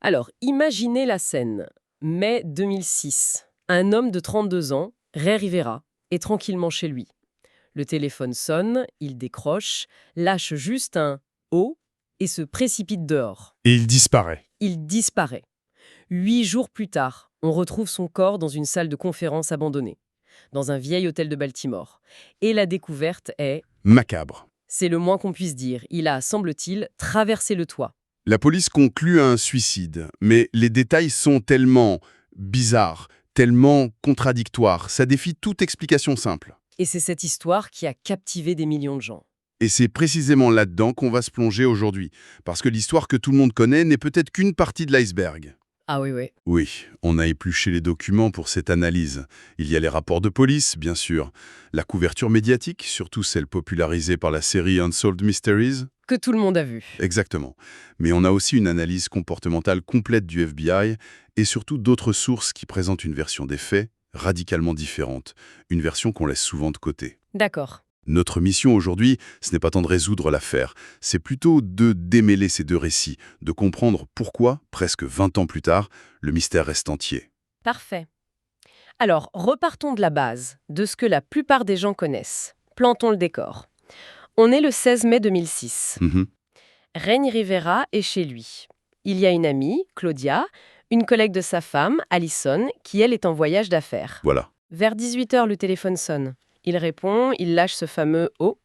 Alors, imaginez la scène. Mai 2006. Un homme de 32 ans, Ray Rivera, est tranquillement chez lui. Le téléphone sonne, il décroche, lâche juste un « oh » et se précipite dehors. Et il disparaît. Il disparaît. 8 jours plus tard, on retrouve son corps dans une salle de conférence abandonnée, dans un vieil hôtel de Baltimore. Et la découverte est... Macabre. C'est le moins qu'on puisse dire. Il a, semble-t-il, traversé le toit. La police conclut à un suicide, mais les détails sont tellement bizarres, tellement contradictoires, ça défie toute explication simple. Et c'est cette histoire qui a captivé des millions de gens. Et c'est précisément là-dedans qu'on va se plonger aujourd'hui, parce que l'histoire que tout le monde connaît n'est peut-être qu'une partie de l'iceberg. Ah oui, oui. Oui, on a épluché les documents pour cette analyse. Il y a les rapports de police, bien sûr, la couverture médiatique, surtout celle popularisée par la série Unsolved Mysteries. Que tout le monde a vu. Exactement. Mais on a aussi une analyse comportementale complète du FBI et surtout d'autres sources qui présentent une version des faits radicalement différente, une version qu'on laisse souvent de côté. D'accord. Notre mission aujourd'hui, ce n'est pas tant de résoudre l'affaire, c'est plutôt de démêler ces deux récits, de comprendre pourquoi, presque 20 ans plus tard, le mystère reste entier. Parfait. Alors, repartons de la base, de ce que la plupart des gens connaissent. Plantons le décor. On est le 16 mai 2006. Ray Rivera est chez lui. Il y a une amie, Claudia, une collègue de sa femme, Allison, qui elle est en voyage d'affaires. Voilà. Vers 18h, le téléphone sonne. Il répond, il lâche ce fameux « oh »,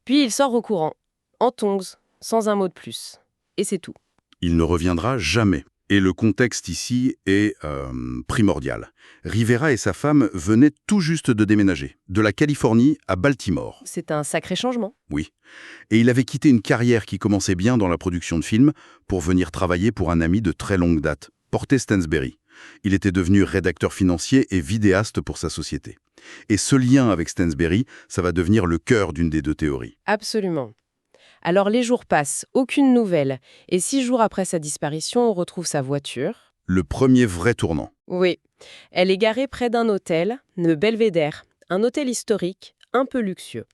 puis il sort au courant, en tongs, sans un mot de plus. Et c'est tout. Il ne reviendra jamais. Et le contexte ici est primordial. Rivera et sa femme venaient tout juste de déménager, de la Californie à Baltimore. C'est un sacré changement. Oui. Et il avait quitté une carrière qui commençait bien dans la production de films pour venir travailler pour un ami de très longue date, Porter Stansberry. Il était devenu rédacteur financier et vidéaste pour sa société. Et ce lien avec Stansberry, ça va devenir le cœur d'une des deux théories. Absolument. Alors les jours passent, aucune nouvelle. Et 6 jours après sa disparition, on retrouve sa voiture. Le premier vrai tournant. Oui. Elle est garée près d'un hôtel, le Belvédère, un hôtel historique, un peu luxueux.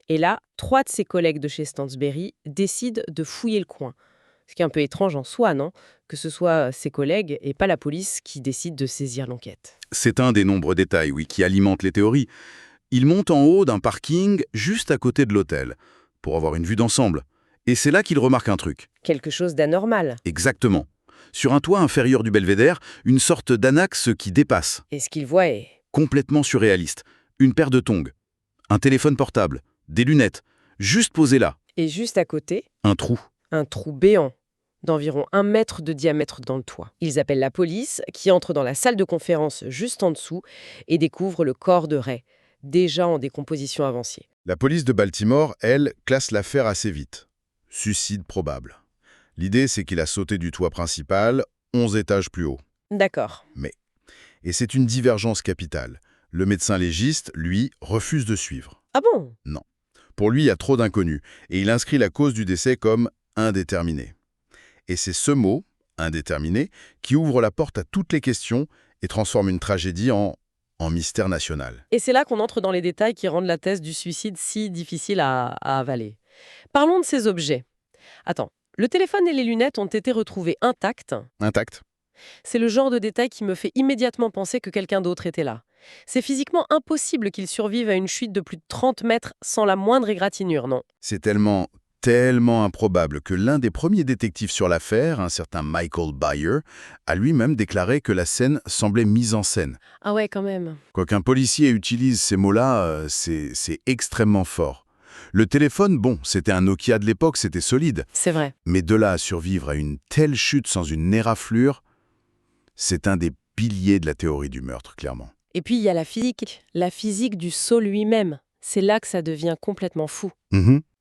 Et là, 3 de ses collègues de chez Stansberry décident de fouiller le coin. Ce qui est un peu étrange en soi, non? Que ce soit ses collègues et pas la police qui décide de saisir l'enquête. C'est un des nombreux détails, oui, qui alimentent les théories. Ils montent en haut d'un parking juste à côté de l'hôtel, pour avoir une vue d'ensemble. Et c'est là qu'ils remarquent un truc. Quelque chose d'anormal. Exactement. Sur un toit inférieur du belvédère, une sorte d'annexe qui dépasse. Et ce qu'ils voient est... Complètement surréaliste. Une paire de tongs, un téléphone portable, des lunettes, juste posées là. Et juste à côté, Un trou. un trou béant d'environ 1 mètre de diamètre dans le toit. Ils appellent la police, qui entre dans la salle de conférence juste en dessous et découvre le corps de Ray, déjà en décomposition avancée. La police de Baltimore, elle, classe l'affaire assez vite. Suicide probable. L'idée, c'est qu'il a sauté du toit principal, 11 étages plus haut. D'accord. Et c'est une divergence capitale. Le médecin légiste, lui, refuse de suivre. Ah bon? Non. Pour lui, il y a trop d'inconnus, et il inscrit la cause du décès comme indéterminé. Et c'est ce mot, indéterminé, qui ouvre la porte à toutes les questions et transforme une tragédie en mystère national. Et c'est là qu'on entre dans les détails qui rendent la thèse du suicide si difficile à avaler. Parlons de ces objets. Attends, le téléphone et les lunettes ont été retrouvés intacts. Intact. C'est le genre de détail qui me fait immédiatement penser que quelqu'un d'autre était là. C'est physiquement impossible qu'il survive à une chute de plus de 30 mètres sans la moindre égratignure, non? C'est tellement improbable que l'un des premiers détectives sur l'affaire, un certain Michael Bayer, a lui-même déclaré que la scène semblait mise en scène. Ah ouais, quand même. Quoiqu'un policier utilise ces mots-là, c'est extrêmement fort. Le téléphone, bon, c'était un Nokia de l'époque, c'était solide. C'est vrai. Mais de là à survivre à une telle chute sans une éraflure, c'est un des piliers de la théorie du meurtre, clairement. Et puis il y a la physique du saut lui-même. C'est là que ça devient complètement fou.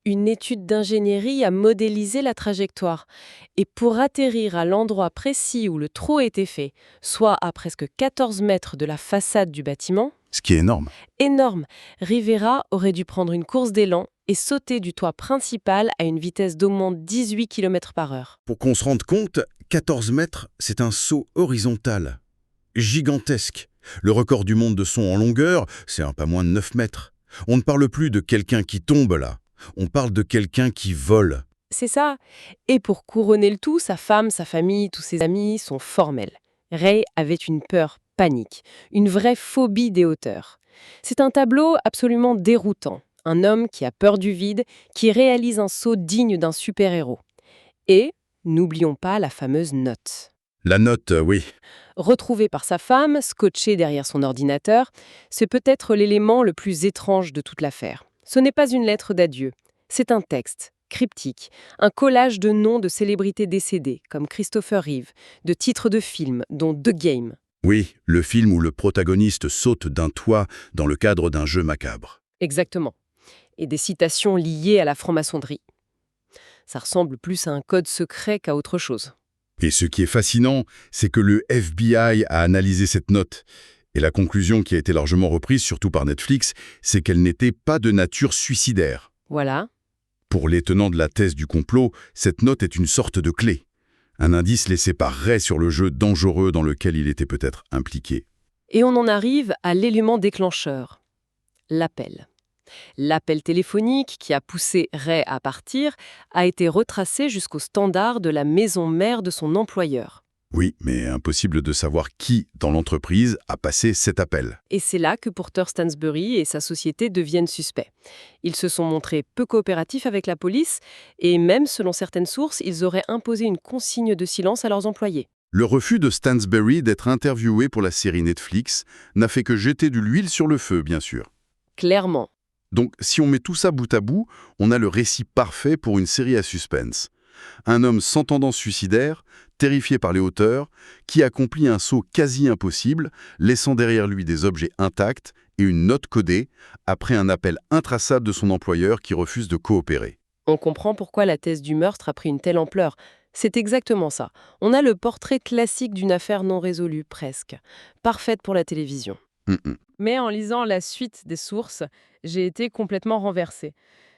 Une étude d'ingénierie a modélisé la trajectoire. Et pour atterrir à l'endroit précis où le trou a été fait, soit à presque 14 mètres de la façade du bâtiment, Ce qui est énorme. énorme, Rivera aurait dû prendre une course d'élan et sauter du toit principal à une vitesse d'au moins 18 km/h. Pour qu'on se rende compte, 14 mètres, c'est un saut horizontal. Gigantesque. Le record du monde de saut en longueur, c'est un pas moins de 9 mètres. On ne parle plus de quelqu'un qui tombe là. On parle de quelqu'un qui vole. C'est ça. Et pour couronner le tout, sa femme, sa famille, tous ses amis sont formels. Ray avait une peur panique, une vraie phobie des hauteurs. C'est un tableau absolument déroutant. Un homme qui a peur du vide, qui réalise un saut digne d'un super-héros. Et, n'oublions pas la fameuse note. La note, oui. Retrouvée par sa femme, scotchée derrière son ordinateur, c'est peut-être l'élément le plus étrange de toute l'affaire. Ce n'est pas une lettre d'adieu, c'est un texte, cryptique, un collage de noms de célébrités décédées, comme Christopher Reeve, de titres de films, dont The Game. Oui, le film où le protagoniste saute d'un toit dans le cadre d'un jeu macabre. Exactement. Et des citations liées à la franc-maçonnerie. Ça ressemble plus à un code secret qu'à autre chose. Et ce qui est fascinant, c'est que le FBI a analysé cette note. Et la conclusion qui a été largement reprise, surtout par Netflix, c'est qu'elle n'était pas de nature suicidaire. Voilà. Pour les tenants de la thèse du complot, cette note est une sorte de clé. Un indice laissé par Ray sur le jeu dangereux dans lequel il était peut-être impliqué. Et on en arrive à l'élément déclencheur. L'appel. L'appel téléphonique qui a poussé Ray à partir a été retracé jusqu'au standard de la maison mère de son employeur. Oui, mais impossible de savoir qui, dans l'entreprise, a passé cet appel. Et c'est là que Porter Stansbury et sa société deviennent suspects. Ils se sont montrés peu coopératifs avec la police et même, selon certaines sources, ils auraient imposé une consigne de silence à leurs employés. Le refus de Stansbury d'être interviewé pour la série Netflix n'a fait que jeter de l'huile sur le feu, bien sûr. Clairement. Donc, si on met tout ça bout à bout, on a le récit parfait pour une série à suspense. Un homme sans tendance suicidaire, terrifié par les hauteurs, qui accomplit un saut quasi impossible, laissant derrière lui des objets intacts et une note codée, après un appel intraçable de son employeur qui refuse de coopérer. On comprend pourquoi la thèse du meurtre a pris une telle ampleur. C'est exactement ça. On a le portrait classique d'une affaire non résolue, presque. Parfaite pour la télévision. Mais en lisant la suite des sources, j'ai été complètement renversée.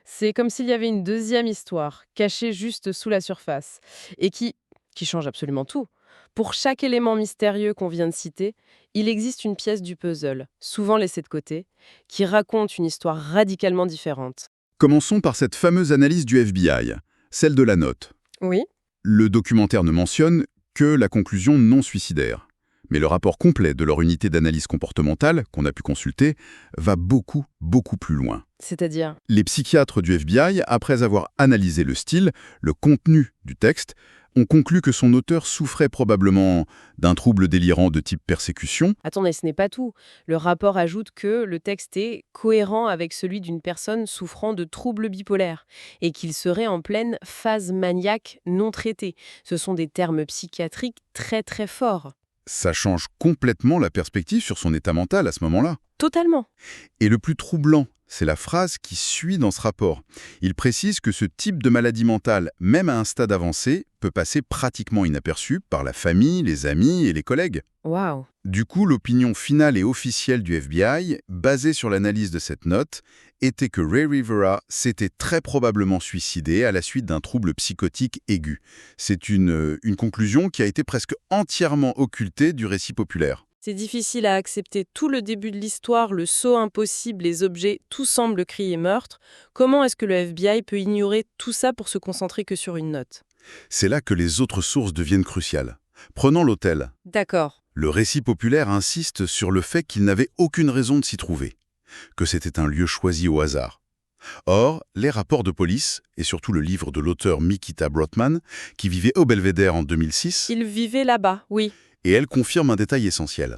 C'est comme s'il y avait une deuxième histoire, cachée juste sous la surface, et qui change absolument tout. Pour chaque élément mystérieux qu'on vient de citer, il existe une pièce du puzzle, souvent laissée de côté, qui raconte une histoire radicalement différente. Commençons par cette fameuse analyse du FBI, celle de la note. Oui. Le documentaire ne mentionne que la conclusion non suicidaire. Mais le rapport complet de leur unité d'analyse comportementale, qu'on a pu consulter, va beaucoup, beaucoup plus loin. C'est-à-dire ? Les psychiatres du FBI, après avoir analysé le style, le contenu du texte, ont conclu que son auteur souffrait probablement d'un trouble délirant de type persécution. Attendez, ce n'est pas tout. Le rapport ajoute que le texte est cohérent avec celui d'une personne souffrant de troubles bipolaires et qu'il serait en pleine phase maniaque non traitée. Ce sont des termes psychiatriques très très forts. Ça change complètement la perspective sur son état mental à ce moment-là. Totalement. Et le plus troublant, c'est la phrase qui suit dans ce rapport. Il précise que ce type de maladie mentale, même à un stade avancé, peut passer pratiquement inaperçu par la famille, les amis et les collègues. Waouh. Du coup, l'opinion finale et officielle du FBI, basée sur l'analyse de cette note, était que Ray Rivera s'était très probablement suicidé à la suite d'un trouble psychotique aigu. C'est une conclusion qui a été presque entièrement occultée du récit populaire. C'est difficile à accepter. Tout le début de l'histoire, le saut impossible, les objets, tout semble crier meurtre. Comment est-ce que le FBI peut ignorer tout ça pour se concentrer que sur une note ? C'est là que les autres sources deviennent cruciales. Prenons l'hôtel. D'accord. Le récit populaire insiste sur le fait qu'il n'avait aucune raison de s'y trouver, que c'était un lieu choisi au hasard. Or, les rapports de police, et surtout le livre de l'auteur Mikita Brottman, qui vivait au Belvédère en 2006, Il vivait là-bas, oui. et elle confirme un détail essentiel.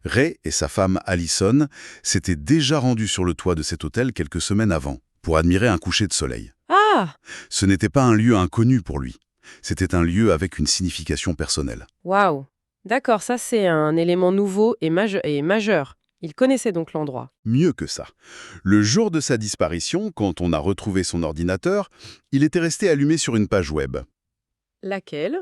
Ray et sa femme Allison s'étaient déjà rendus sur le toit de cet hôtel quelques semaines avant, pour admirer un coucher de soleil. Ah ! Ce n'était pas un lieu inconnu pour lui. C'était un lieu avec une signification personnelle. Waouh. D'accord, ça c'est un élément nouveau et majeur. Il connaissait donc l'endroit. Mieux que ça. Le jour de sa disparition, quand on a retrouvé son ordinateur, il était resté allumé sur une page web. Laquelle ?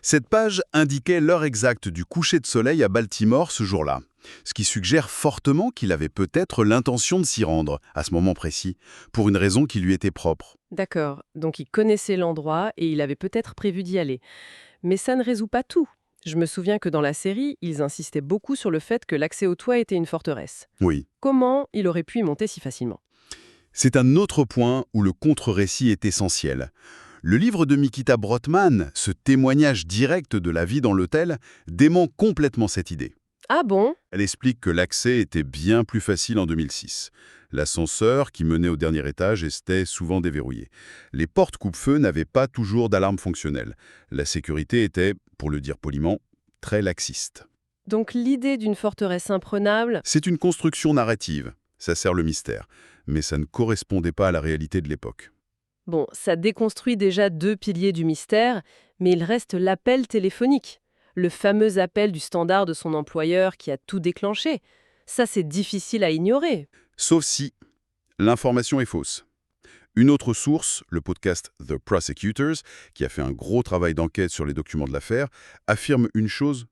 Cette page indiquait l'heure exacte du coucher de soleil à Baltimore ce jour-là, ce qui suggère fortement qu'il avait peut-être l'intention de s'y rendre, à ce moment précis, pour une raison qui lui était propre. D'accord, donc il connaissait l'endroit et il avait peut-être prévu d'y aller. Mais ça ne résout pas tout. Je me souviens que dans la série, ils insistaient beaucoup sur le fait que l'accès au toit était une forteresse. Oui. Comment il aurait pu y monter si facilement ? C'est un autre point où le contre-récit est essentiel. Le livre de Mikita Brottman, ce témoignage direct de la vie dans l'hôtel, dément complètement cette idée. Ah bon? Elle explique que l'accès était bien plus facile en 2006. L'ascenseur qui menait au dernier étage était souvent déverrouillé. Les portes coupe-feu n'avaient pas toujours d'alarme fonctionnelle. La sécurité était, pour le dire poliment, très laxiste. Donc l'idée d'une forteresse imprenable, C'est une construction narrative, ça sert le mystère, mais ça ne correspondait pas à la réalité de l'époque. bon, ça déconstruit déjà 2 piliers du mystère, mais il reste l'appel téléphonique. Le fameux appel du standard de son employeur qui a tout déclenché. Ça, c'est difficile à ignorer. Sauf si l'information est fausse. Une autre source, le podcast The Prosecutors, qui a fait un gros travail d'enquête sur les documents de l'affaire, affirme une chose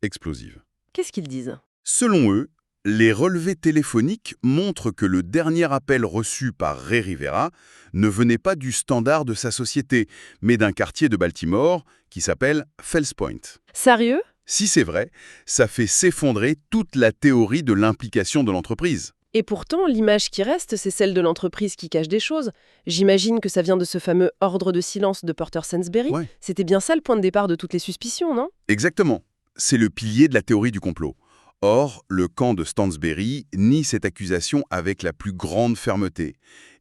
explosive. Qu'est-ce qu'ils disent? Selon eux, les relevés téléphoniques montrent que le dernier appel reçu par Ray Rivera ne venait pas du standard de sa société, mais d'un quartier de Baltimore qui s'appelle Fells Point. Sérieux? Si c'est vrai, ça fait s'effondrer toute la théorie de l'implication de l'entreprise. Et pourtant, l'image qui reste, c'est celle de l'entreprise qui cache des choses. J'imagine que ça vient de ce fameux ordre de silence de Porter Sainsbury. Ouais. C'était bien ça le point de départ de toutes les suspicions, non? Exactement. C'est le pilier de la théorie du complot. Or, le camp de Stansberry nie cette accusation avec la plus grande fermeté.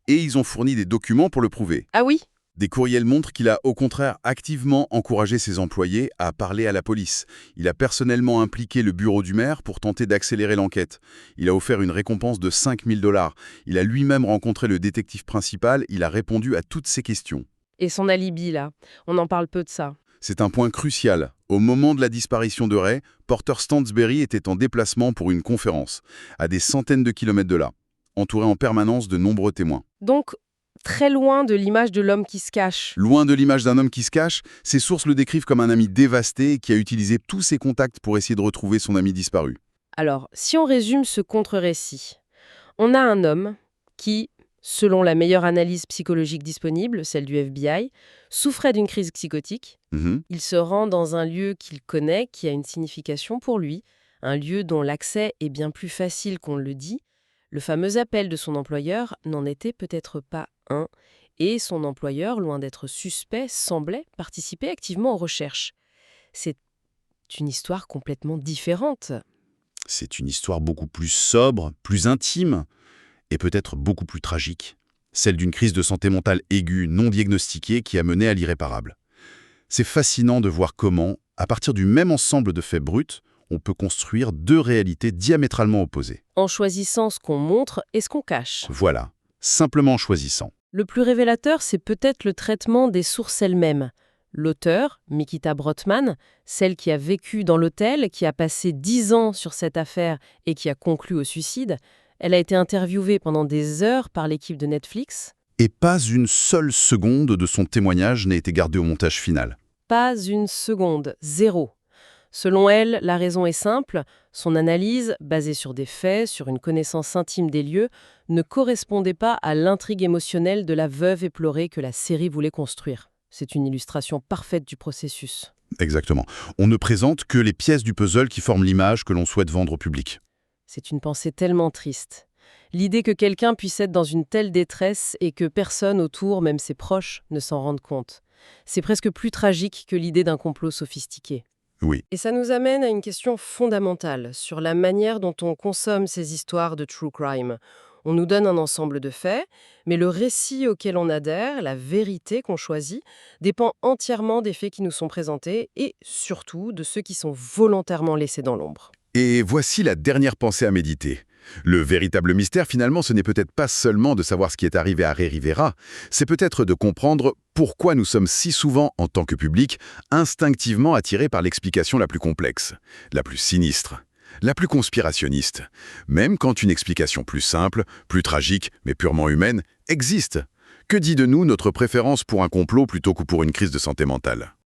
Et ils ont fourni des documents pour le prouver. Ah oui? Des courriels montrent qu'il a au contraire activement encouragé ses employés à parler à la police. Il a personnellement impliqué le bureau du maire pour tenter d'accélérer l'enquête. Il a offert une récompense de 5 000 $. Il a lui-même rencontré le détective principal, il a répondu à toutes ses questions. Et son alibi, là? On en parle peu de ça. C'est un point crucial. Au moment de la disparition de Ray, Porter Stansberry était en déplacement pour une conférence, à des centaines de kilomètres de là, entouré en permanence de nombreux témoins. Donc, très loin de l'image de l'homme qui se cache. Loin de l'image d'un homme qui se cache, ses sources le décrivent comme un ami dévasté qui a utilisé tous ses contacts pour essayer de retrouver son ami disparu. Alors, si on résume ce contre-récit, on a un homme qui, selon la meilleure analyse psychologique disponible, celle du FBI, souffrait d'une crise psychotique. Il se rend dans un lieu qu'il connaît, qui a une signification pour lui, un lieu dont l'accès est bien plus facile qu'on le dit. Le fameux appel de son employeur n'en était peut-être pas un, et son employeur, loin d'être suspect, semblait participer activement aux recherches. C'est une histoire complètement différente. C'est une histoire beaucoup plus sobre, plus intime, et peut-être beaucoup plus tragique. Celle d'une crise de santé mentale aiguë non diagnostiquée qui a mené à l'irréparable. C'est fascinant de voir comment, à partir du même ensemble de faits bruts, on peut construire 2 réalités diamétralement opposées. En choisissant ce qu'on montre et ce qu'on cache. Voilà, simplement en choisissant. Le plus révélateur, c'est peut-être le traitement des sources elles-mêmes. L'auteur, Mikita Brottman, celle qui a vécu dans l'hôtel, qui a passé 10 ans sur cette affaire et qui a conclu au suicide, elle a été interviewée pendant des heures par l'équipe de Netflix. Et pas une seule seconde de son témoignage n'a été gardée au montage final. Pas une seconde, 0. Selon elle, la raison est simple, son analyse, basée sur des faits, sur une connaissance intime des lieux, ne correspondait pas à l'intrigue émotionnelle de la veuve éplorée que la série voulait construire. C'est une illustration parfaite du processus. Exactement. On ne présente que les pièces du puzzle qui forment l'image que l'on souhaite vendre au public. C'est une pensée tellement triste. L'idée que quelqu'un puisse être dans une telle détresse et que personne autour, même ses proches, ne s'en rende compte. C'est presque plus tragique que l'idée d'un complot sophistiqué. Oui. Et ça nous amène à une question fondamentale sur la manière dont on consomme ces histoires de true crime. On nous donne un ensemble de faits, mais le récit auquel on adhère, la vérité qu'on choisit, dépend entièrement des faits qui nous sont présentés et surtout de ceux qui sont volontairement laissés dans l'ombre. Et voici la dernière pensée à méditer. Le véritable mystère, finalement, ce n'est peut-être pas seulement de savoir ce qui est arrivé à Ray Rivera, c'est peut-être de comprendre pourquoi nous sommes si souvent, en tant que public, instinctivement attirés par l'explication la plus complexe, la plus sinistre, la plus conspirationniste, même quand une explication plus simple, plus tragique, mais purement humaine, existe. Que dit de nous notre préférence pour un complot plutôt que pour une crise de santé mentale ?